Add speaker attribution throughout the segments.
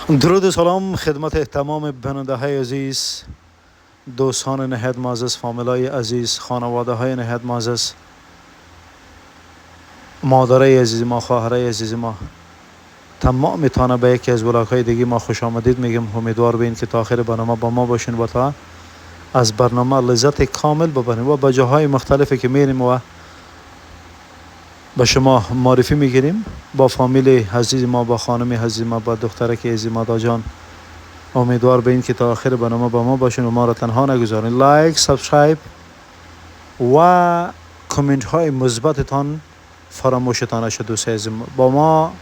Speaker 1: درود و سلام خدمت تمام بیننده های عزیز، دوستان نهایت معزز، فامیلای عزیز، خانواده های نهایت معزز، مادرای عزیز ما، خواهرای عزیز ما، تمام تانه به یکی از ولاک های دیگه ما خوش آمدید میگم. امیدوار بین که تا آخر برنامه با ما باشین و تا از برنامه لذت کامل ببرین و به جاهای مختلفی که میریم و به شما معرفی میگیریم با فامیل عزیز ما، با خانم عزیز ما، با دخترک عزیز ما جان. امیدوار به این که تا آخر برنامه با ما باشین و ما را تنها نگذارین. لایک، سابسکرایب و کامنت های مثبتتان فراموشتان نشه. دوست عزیز با ما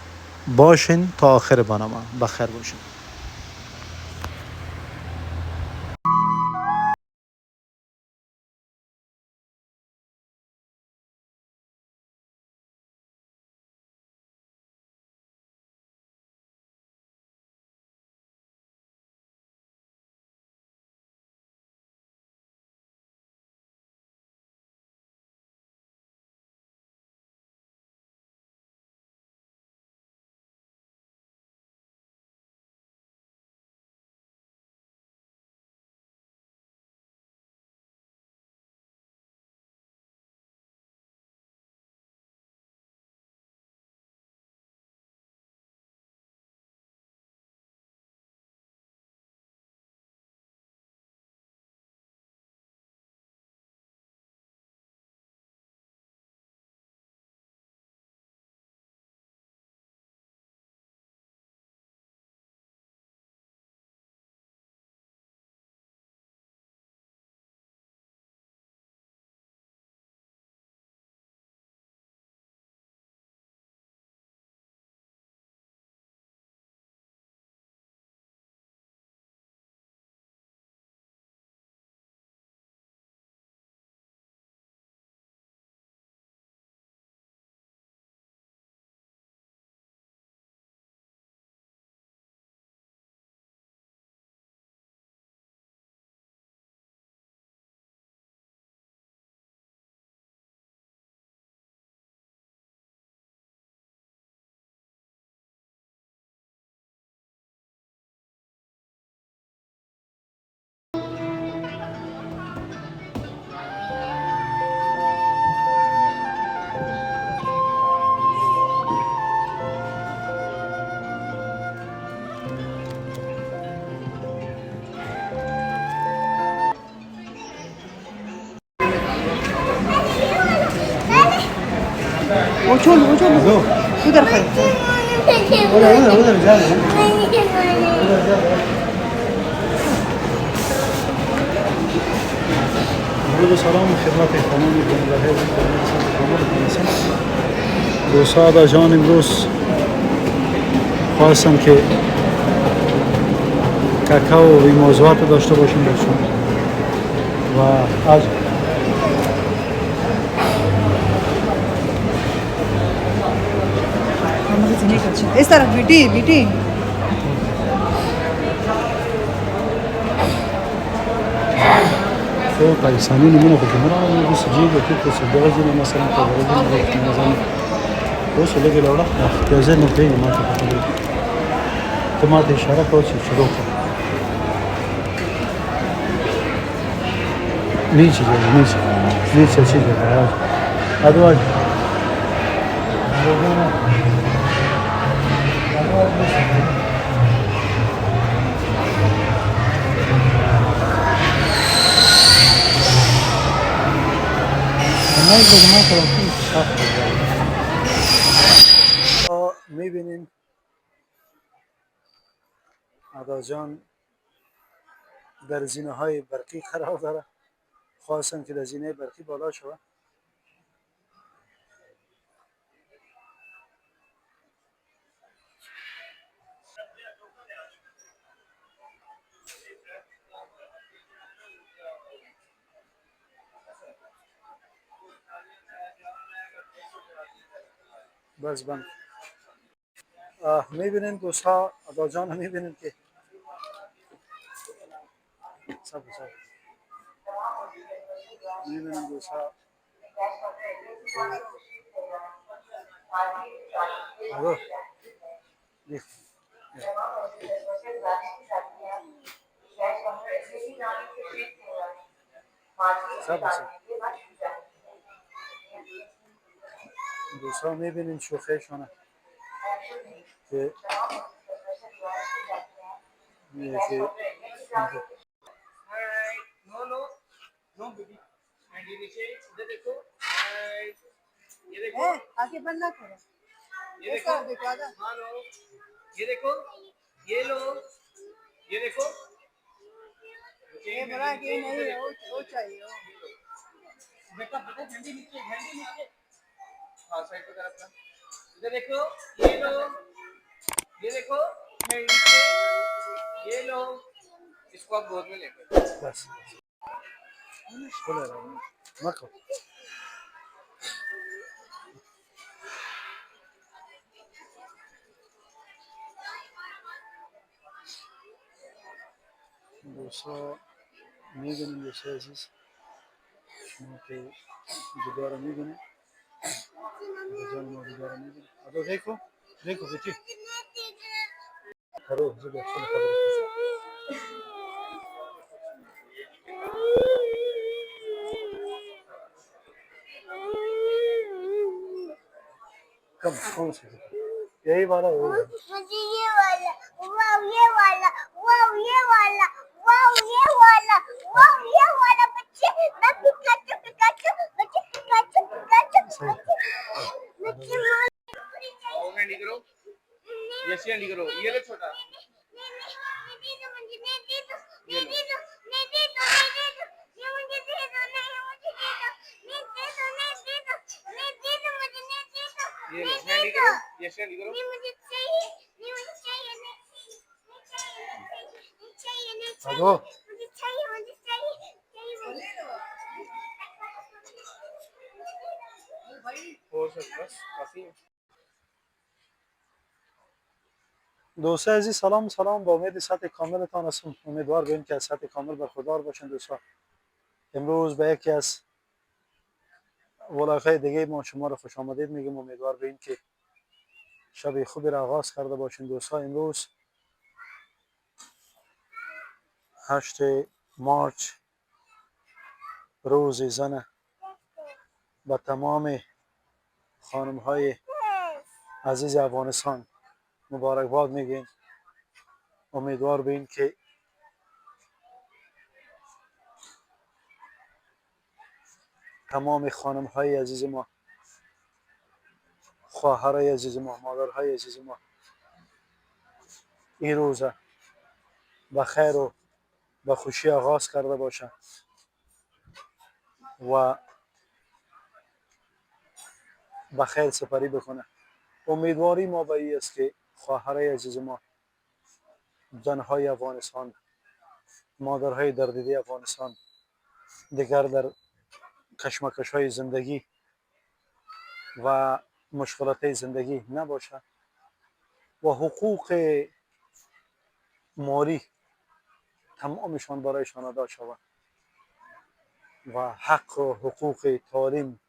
Speaker 1: باشین تا آخر برنامه. بخیر باشین.
Speaker 2: وچول उधर खड़े
Speaker 1: उधर जा रहे हैं. درود و سلام خدمت تمام بیننده های عزیز. دوستان جان، امروز خواستم که کاکائو و این موضوعات داشته باشیم برشون و از
Speaker 2: इस तरफ बेटी बेटी
Speaker 1: فوق انسانی نمونه که مرا میگه سجید و تو سجاد مثلا تدریج مثلا وصل لقي لو راح جازين نقطتين ما تفهم كما دي اشاره کوچ شروع کن نیچه چیز ہے ادوار میبینین ادا جان در زینه های برقی قرار داره. خواستم که در زینه برقی بالا شود. بس بند میبینین دوستا ادا جان میبینین که سب میبینین دوستا ادا دوستان میبینین شوخیشونه که یکی
Speaker 2: आगे बंद ना करो ये देखो आधा
Speaker 3: ये देखो ये लो ये देखो
Speaker 2: ये बड़ा कि नहीं वो चाहिए वो
Speaker 3: बेटा बेटा झंडी नीचे हाँ साइड पे कर अपना इधर देखो ये लो ये देखो ये लो इसको आप गोद में लेकर
Speaker 1: بس بله نکن دوستا میبینیم دوستا عزیز شما که جدا رو میبینیم جان ما جدا رو میبینیم ادو دیکھو بیٹی کرو جدا خیلی خبر कौन सा यही वाला हो
Speaker 4: मुझे ये वाला वाव ये वाला वाव ये वाला वाव ये वाला वाव ये वाला बच्चे मैं पिकाचू पिकाचू बच्चे पिकाचू पिकाचू बच्चे
Speaker 3: और हैंडी करो ये से हैंडी करो ये लो छोटा ये लो हैंडी करो ये से हैंडी करो
Speaker 1: ادو
Speaker 3: और सब बस काफी है
Speaker 1: دوستان عزیز سلام با امید سطح کاملتان هستم امیدوار بیم که از سطح کامل برخوردار باشین دوستان امروز به یکی از ولاغ‌های دیگه ما شما رو خوش آمدید میگیم امیدوار بیم که شب خوبی را آغاز کرده باشین دوستان امروز 8 مارچ روز زن به تمام خانم های عزیز افغانستان مبارکباد میگیم امیدوار بیم که تمام خانم های عزیز ما خواهرای عزیز ما مادرهای عزیز ما این روز به خیر و به خوشی آغاز کرده باشند و به خیر سپری بکنه امیدواری ما به این است که خواهرای عزیز ما زنهای افغانستان مادرهای دردیده افغانستان دیگر در کشمکش های زندگی و مشکلات زندگی نباشه و حقوق مالی تمامشان برایشان ادا شود و حق و حقوق تعلیم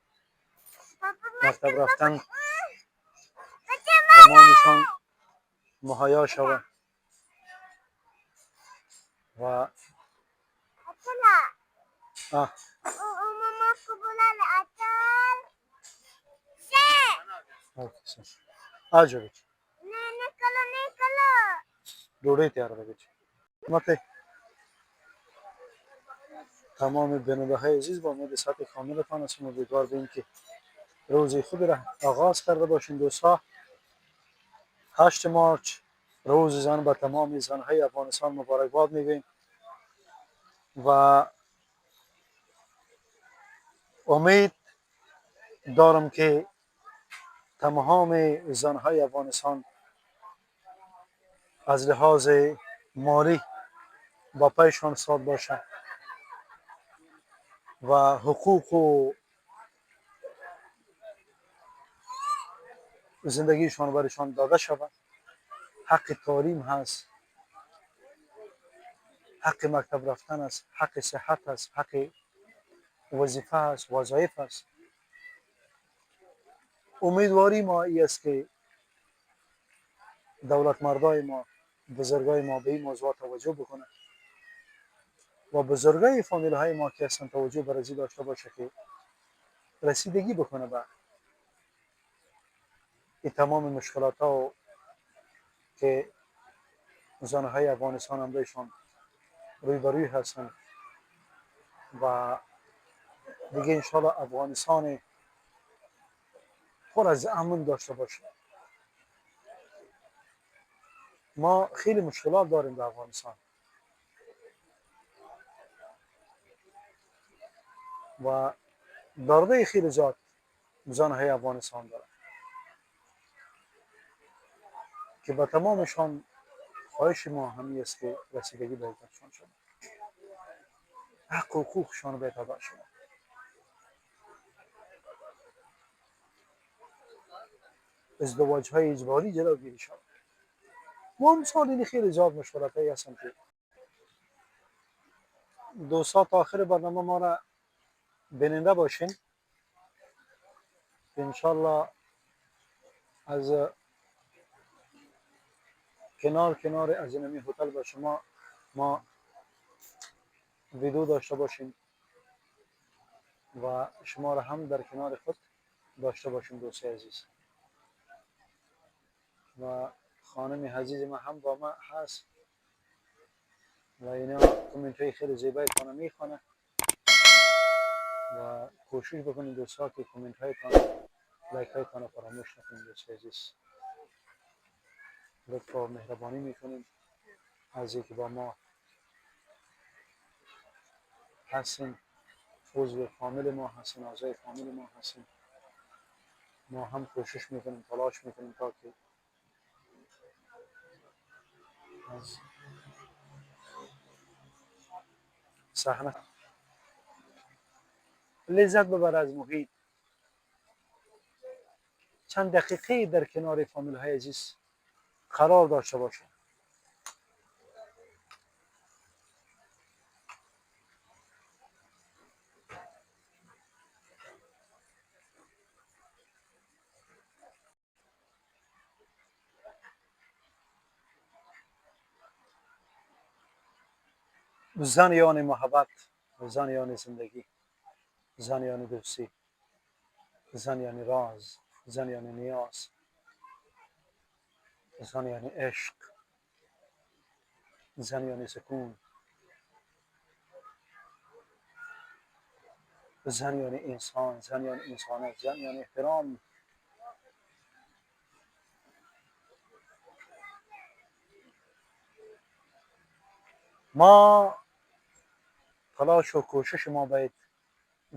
Speaker 1: مکتب رفتن تمامشان مهیا شود و آجا بچه ډوډۍ تیار ده بچه مته تمام بیننده های عزیز با امید سطح کاملتان هستم امیدوار بیم که روز خوبی را آغاز کرده باشین دوستا 8 مارچ روز زن به تمام زنهای افغانستان مبارکباد میگیم و امید دارم که تمام زنهای افغانستان از لحاظ مالی با پایشان ساد باشند و حقوق و زندگیشان برشان داده شود حق تعلیم هست حق مکتب رفتن است حق صحت است حق وظیفه است وظایف است امیدواری ما ای است که دولت مردای ما بزرگای ما به این موضوع توجه بکنه و بزرگای فامیل های ما که اصلا توجه برزی داشته باشه که رسیدگی بکنه به این تمام مشکلات ها که زنه های افغانستان هم بهشان روی هستن و دیگه انشاءالله افغانستان پر از امن داشته باشه. ما خیلی مشکلات داریم در افغانستان و درده خیلی زیاد زنه های افغانستان داره که به تمامشان خواهش ما همی است که رسیدگی به حقوقشان شده، حق و حقوقشان باید ادا شود. ازدواج های اجباری جلوگیری شود. ما مثال این خیلی زیاد مشکلات هایی هستن که دوستا تا آخر برنامه ما را بیننده باشین. انشالله از کنار از اینمی هتل با شما ما ویدیو داشته باشیم و شما را هم در کنار خود داشته باشیم دوستای عزیز. و خانم عزیز ما هم با ما هست و اینا کامنت های خیلی زیبای تانه میخوانه و کوشش بکنید دوستا که کامنت های تان لایک های تانه فراموش نکنید دوستای عزیز. لطف و مهربانی میکنید از اینکه با ما هستین، عضو فامیل ما هستین، اعضای فامیل ما هستین. ما هم کوشش میکنیم، تلاش میکنیم تا که از صحنه لذت ببر از محیط. چند دقیقه در کنار فامیل های عزیز قرار داشته باشه. زن یعنی محبت، زن یعنی زندگی، زن یعنی دوستی، زن یعنی راز، زن یعنی نیاز، زن یعنی عشق، زن یعنی سکون، زن یعنی انسان، زن یعنی انسانیت، زن یعنی احترام. ما تلاش و کوشش ما باید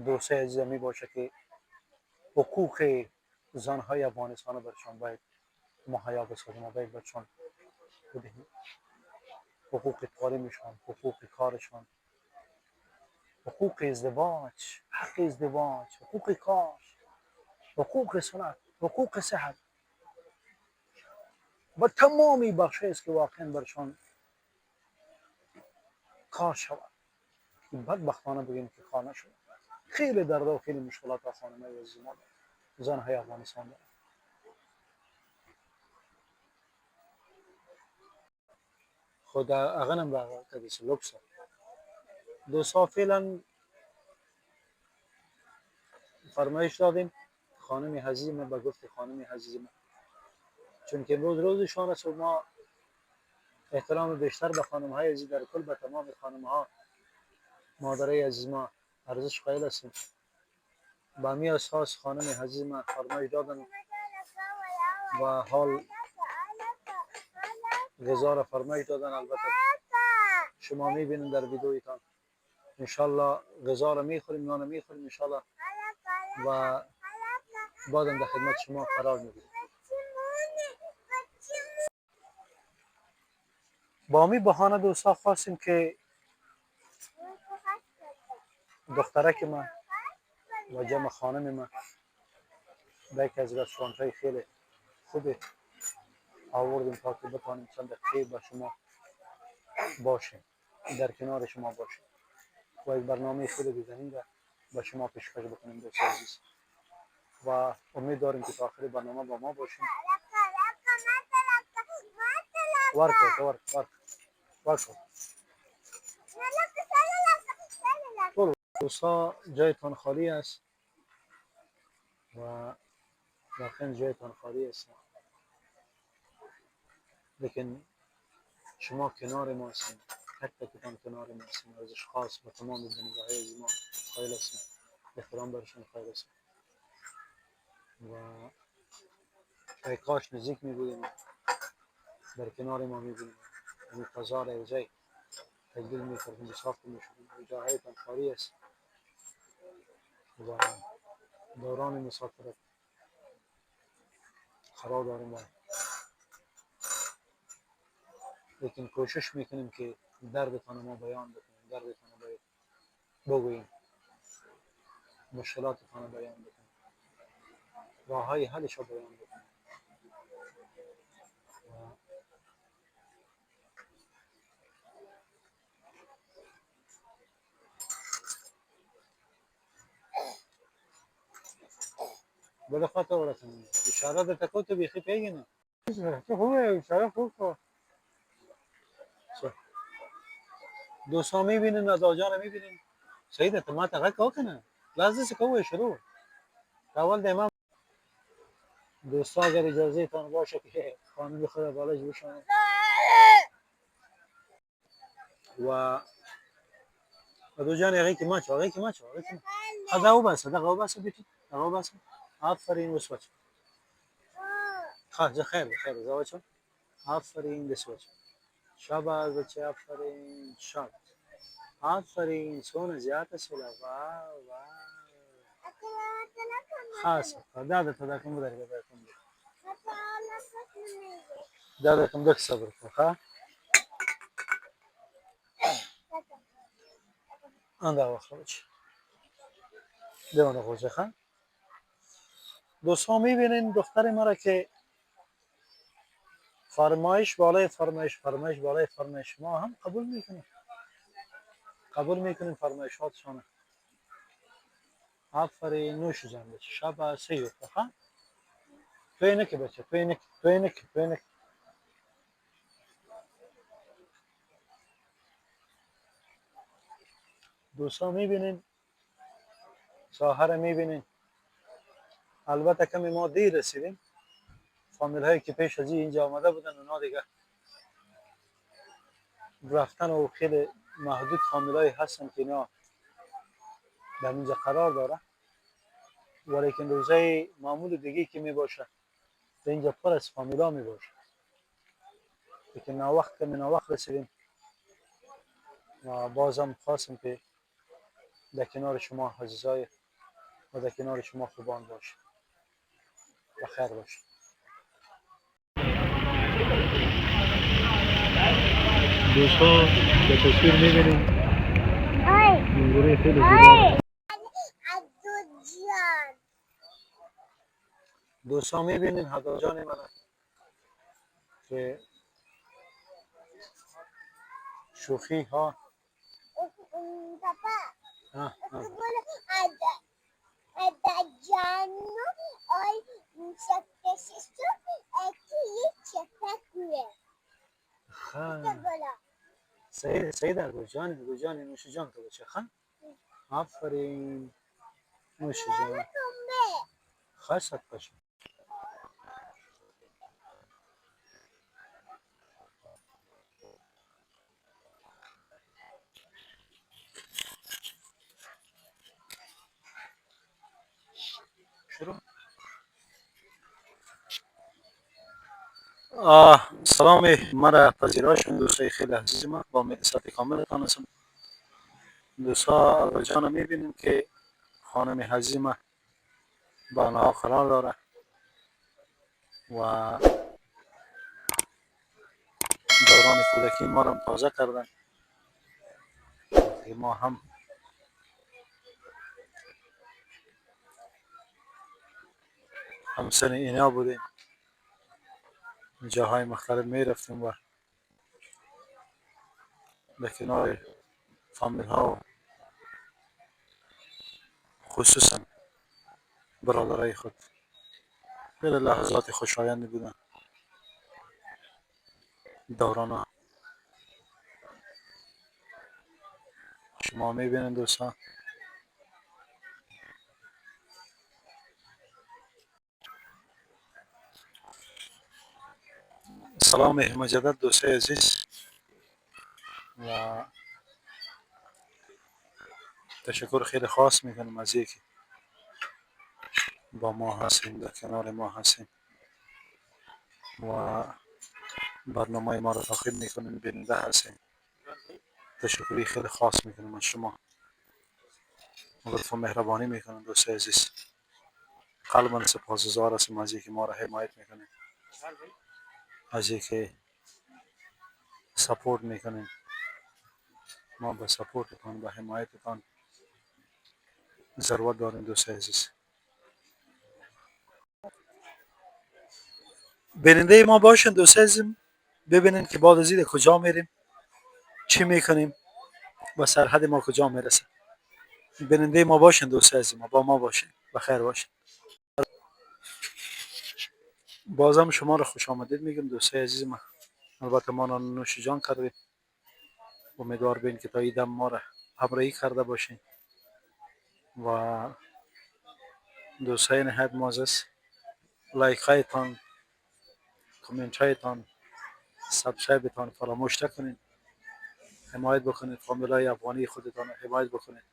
Speaker 1: دوستای عزیز می باشه که حقوق زنهای افغانستان برشان باید مهیا بسازیم و باید برشان بدهیم. حقوق تعلیمشان، حقوق کارشان، حقوق ازدواج، حق ازدواج، حقوق کار، حقوق صنعت، حقوق صحت و تمامی بخش است که واقعا برشان کار شود. این بدبختانه بگیم که کار نشود. خیلی درد و خیلی مشکلات ها خانم‌های عزیز ما زنهای افغانستان دارند. خود اغنم را کدیس لوکس دوستا فعلا فرمایش دادیم خانم عزیز ما به گفت خانم عزیز ما، چون که امروز روزشان است و ما احترام بیشتر به خانم های عزیز در کل به تمام خانم ها مادرای عزیز ما ارزش قائل هستیم. به می اساس خانم عزیز ما فرمایش دادن و حال غذا را فرمایش دادن. البته شما میبینید در ویدیویتان انشالله غذا را میخوریم، نان میخوریم انشالله و بعدم در خدمت شما قرار میگیریم. با می بهانه دوستا خواستیم که دخترک من و جمع خانم من به یک از رستوران های خیلی خوب آوردیم تا که بتانیم چند دقیقه با شما باشیم، در کنار شما باشیم و یک برنامه خیلی دیدنی را به شما پیشکش بکنیم دوست عزیز و امید داریم که تا آخر برنامه با ما باشیم ورکو دوستا جایتان خالی است و واقعا جایتان خالی است لیکن شما کنار ما هستین تک تکتان کنار ما هستین از اشخاص و تمام زندگاهی از ما قائل هستیم احترام برشون قائل هستیم و ای کاش نزدیک می بودیم در کنار ما می بودیم این فضا را یوزای تجلیل می کردیم بساخت می شدیم جاهایتان خالی است و دوران مسافرت قرار داریم لیکن کوشش میکنیم که دردتان ما بیان بکنیم دردتان بگوییم مشکلاتتان بیان بکنیم راه های حلش رو بیان بکنیم بده خاطر ورسیم اشاره در تکوت بیخی پیگی نه خوبه اشاره خوب کن دوستا میبینین از آجا رو میبینین سیده تو ما تقیق که کنه لحظه سے کوه شروع اول دیمم دوستا اگر اجازه تان باشه که خانم خدا بالش بشانه و دو جان یقی ما چه یقی ما هذا هو بس هذا هو بس بيتي هو بس آفرین وسوچ خلاص خیر خیر زواج آفرین وسوچ شاباش بچه آفرین شاد آفرین سون زیاده سولا واو واو خاص دادتو دا کوم درګه دا کوم دا کوم دک صبر ښه انده واخلوچ دیونه خوشه ښه دوستان میبینین دختر ما را که فرمایش بالای فرمایش بالای فرمایش ما هم قبول میکنیم فرمایشاتشان آفرین نوش جان بچه شب سیو ها توی نکی بچه توی نکی دوستان میبینین ساحر میبینین البته کمی ما دیر رسیدیم فامیل هایی که پیش از اینجا آمده بودن اونا دیگه رفتن و خیلی محدود فامیل هایی هستن که اینا در اینجا قرار داره ولیکن روزای معمول دیگه که می باشه در اینجا پر از فامیل ها می باشه لیکن ناوقت رسیدیم و بازم خواستم که در کنار شما عزیزای و در کنار شما خوبان باشه و خیر باشه دوستان به تصویر میبینیم منظره خیلی زیبا دوستان میبینین هداجان من که شوخی ها سعید گوجان نوش جان تو بچه خان آفرین نوش جان خواست باشه شروع سلام مرا پذیراشون دوستای خیلی عزیز من با مدرسات کامل تانستم دوستا جان میبینیم که خانم عزیز من با آنها قرار داره و دوران کودکی ما را تازه کردن ما هم همسن اینا بودیم جاهای مختلف می رفتیم و به کنار فامیل ها و خصوصا برادرای خود خیلی لحظات خوشایندی بودن دوران شما میبینید دوستان. سلام مجدد دوستای عزیز و تشکر خیلی خاص میکنم از اینکه با ما هستین، در کنار ما هستین و برنامه ما رو تعقیب میکنین، بیننده هستین. تشکری خیلی خاص میکنم از شما، لطف و مهربانی میکنم دوستای عزیز. قلبا سپاسگزار هستم از اینکه ما را حمایت میکنین، از اینکه سپورت میکنین. ما به سپورتتان، به حمایتتان ضرورت داریم دوستای عزیز. بیننده ما باشین دوستای عزیز، ببینین که بعد از این کجا میریم، چی میکنیم و سرحد ما کجا میرسه. بیننده ما باشین دوستای عزیز، ما با ما باشین، بخیر باشین. بازم شما را خوش آمدید میگم دوستای عزیز ما. البته ما نوش جان کردیم، امیدوار بین که تا این دم ما را همراهی کرده باشین و دوستای نهایت معزز، لایک هایتان، کامنت هایتان، سابسکرایبتان فراموش نکنین. حمایت بکنید فامیل های افغانی خودتان، حمایت بکنید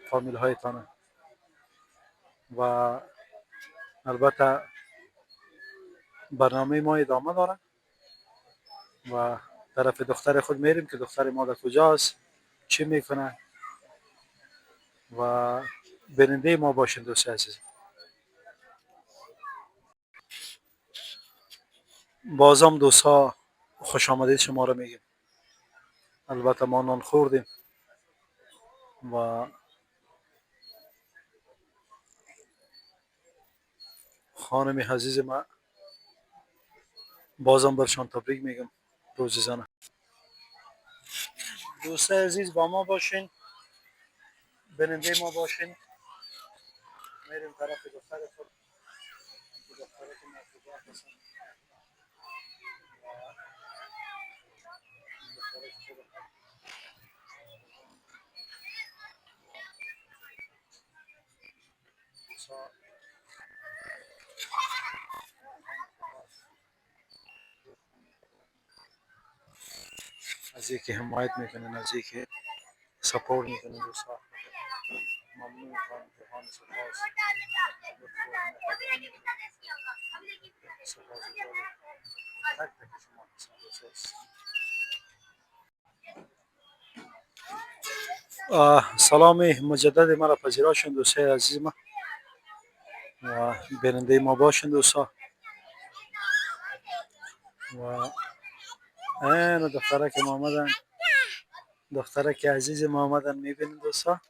Speaker 1: فامیل هایتان. و البته برنامه ما ادامه داره و طرف دختر خود میریم که دختر ما در کجاست، چی میکنه و بیننده ما باشین دوست عزیز. بازم دوستا خوش آمدید شما رو میگیم. البته ما نان خوردیم و خانم عزیز ما بازم برشان تبریک میگم روز زنه. دوستای عزیز با ما باشین، بیننده ما باشین. میریم طرف دختر خود، دختر که ما کجا هستن. از اینکه حمایت میکنین، از اینکه سپورت میکنین دوستا، ممنون میکنم. جهان سپاس. سپاسگزارم. تک تک شما هستم دوستای عزیز. سلام مجدد مرا پذیراشون دوستای عزیز ما و بیننده ما باشین دوستا. و این دختره که ما آمدن، دختره که عزیز ما آمدن میبینین دوستا.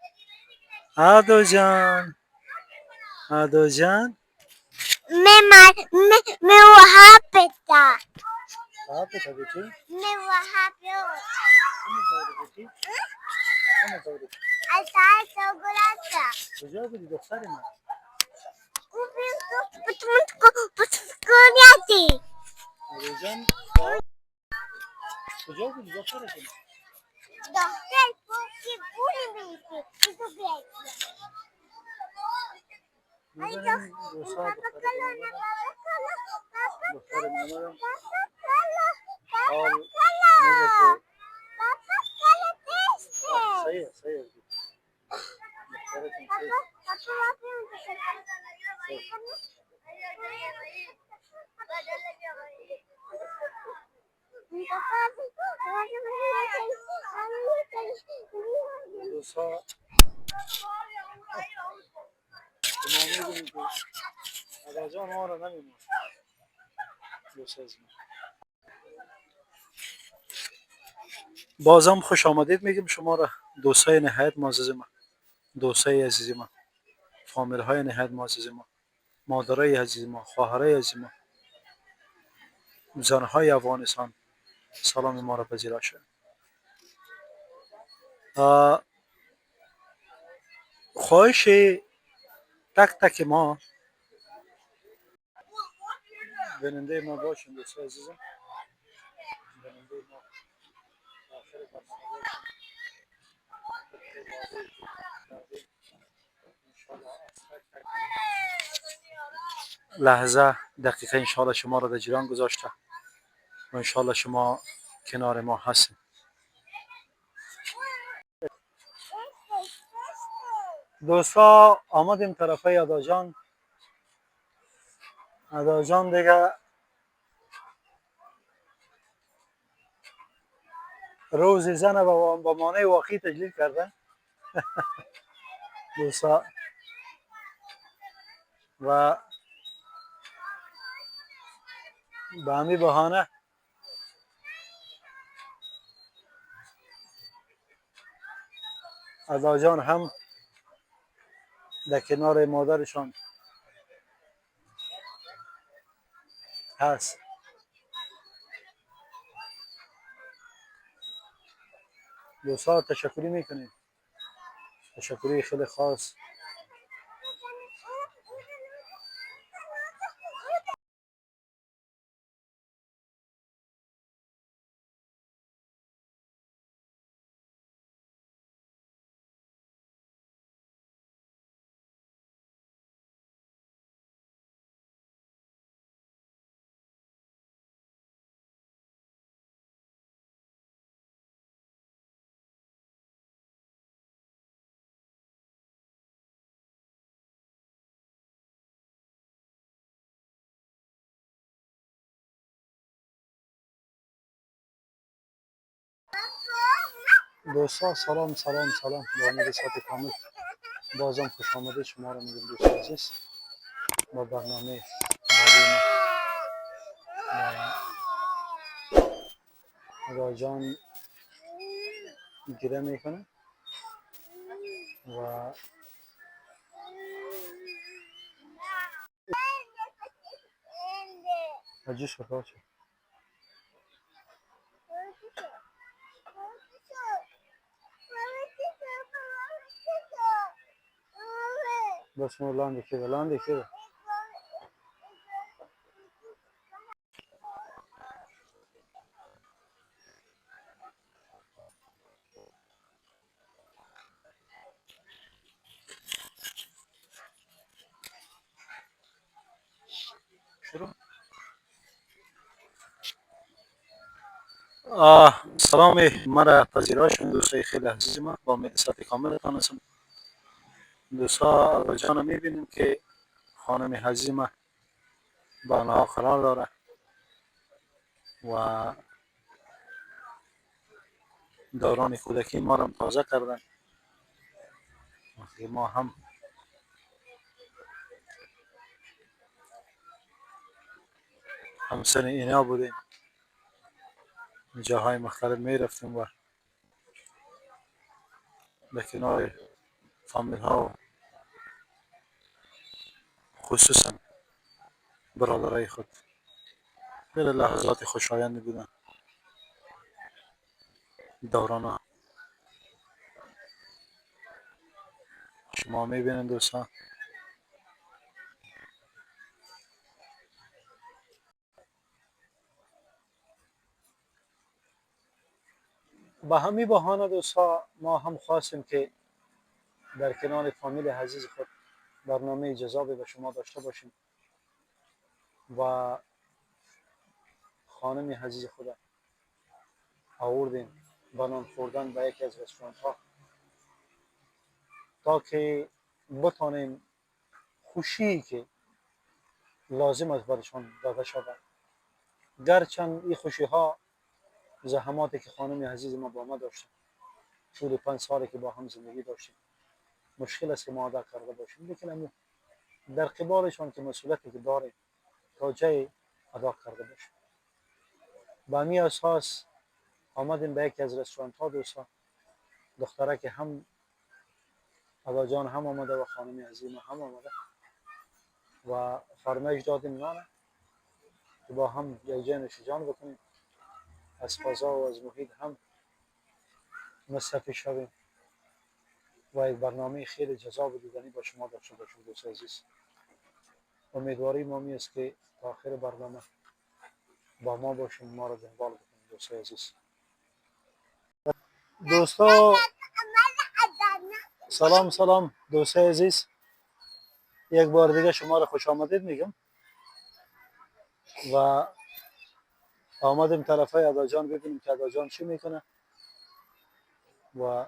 Speaker 1: عدو جان، عدو جان
Speaker 4: Me wahapeta.
Speaker 1: کافی تا بیتی
Speaker 4: Me wahapyo.
Speaker 1: بیتی
Speaker 4: Asa chocolate.
Speaker 1: کجا بودی دختر من؟
Speaker 4: Putkuniati.
Speaker 1: عدو جان کجا بودی دختر من؟
Speaker 4: Doctor, porque puri bici. Itu bici.
Speaker 1: میبینین دوستا دختره که ما آمدن، دختر ما آمدن حال میگه که صحیح صحیح دخترتون صحیح. دوستا شما می‌بینید که عدو ما رو نمی‌بینید دوست عزیز. بازم خوش آمدید میگیم شما را دوستای نهایت معزز ما، دوستای عزیز ما، فامیل های نهایت معزز ما، مادرای عزیز ما، خواهرای عزیز ما، زنهای افغانستان، سلام ما را پذیرا. خواهش تک تک ما بیننده ما باشین دوستای عزیزم. لحظه دقیقه انشالله شما را در جریان گذاشته و انشالله شما کنار ما هستید. دوستا آمدیم طرفه اداجان. اداجان دیگه روز زن با مانع واقعی تجلیل کرده دوستا و به همین بهانه اداجان هم در کنار مادرشان هست. دوستا تشکری میکنیم، تشکری خیلی خاص. دوستان سلام سلام سلام به امید صحت کامل. بازم خوش آمدید شما را میگم دوست عزیز با برنامه معلومه راجان گیره میکنه و عجیز شد. بس لاندی که لاندی که شروع. سلام مرا پذیراشون دوستای خیلی عزیز من با مقصد کامل تانستم. دوستا جان میبینیم که خانم عزیز من با آنها قرار داره و دوران کودکی ما را تازه کردن. وقتی ما هم همسن اینا بودیم جاهای مختلف می رفتیم و به کنار فامیل ها خصوصا برادرای خود خیلی لحظات خوشایندی بودن. دوران شما میبینید دوستان به همین بهانه دوستا ما هم خواستیم که در کنار فامیل عزیز خود برنامه جذابی به شما داشته باشیم و خانم عزیز خود آوردیم به نان خوردن به یکی از رستوران ها تا که بتانیم خوشی که لازم است برشان داده شود. گرچند این خوشی ها زحماتی که خانم عزیز ما با ما داشتن طول 5 سالی که با هم زندگی داشتیم مشکل است که ما ادا کرده باشیم، لیکن در قبالشان که مسئولیتی که داریم تا جای ادا کرده باشیم. با همین اساس آمدیم به یکی از رستوران ها دوستان. دختره که هم ادا جان هم آمده و خانم عزیز ما هم آمده و فرمایش دادیم نانه که با هم جای نوش جان بکنیم، از فضا و از محیط هم مستفید شویم و یک برنامه خیلی جذاب و دیدنی با شما داشته باشیم. دوست عزیز امیدواری ما می است که تا آخر برنامه با ما باشیم، ما را دنبال بکنیم دوست عزیز. دوستا
Speaker 4: من
Speaker 1: سلام دوستای عزیز، یک بار دیگه شما را خوش آمدید میگم و آمدیم طرفه ادا جان ببینیم که ادا جان چی میکنه و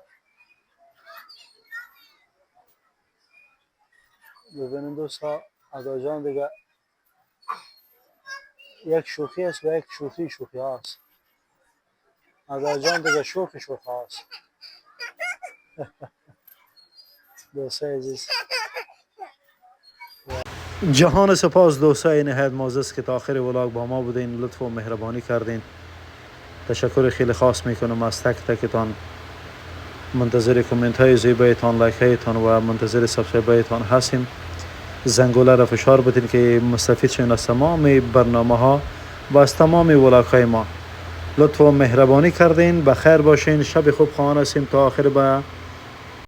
Speaker 1: ببینیم دوستا ادا جان دیگه یک شوخی است و یک شوخی هست. ادا جان دیگه شوخی هست. دوستای عزیز جهان سپاس دوستای نهایت معزز که تا آخر ولاگ با ما بودین، لطف و مهربانی کردین. تشکر خیلی خاص میکنم از تک تکتان. منتظر کامنت های زیبایتان، لایک هایتان و منتظر سابسکرایب هایتان هستیم. زنگوله را فشار بدین که مستفید شوین از تمام برنامه ها و از تمام ولاگ های ما. لطف و مهربانی کردین. بخیر باشین. شب خوب خواهان هستیم تا آخر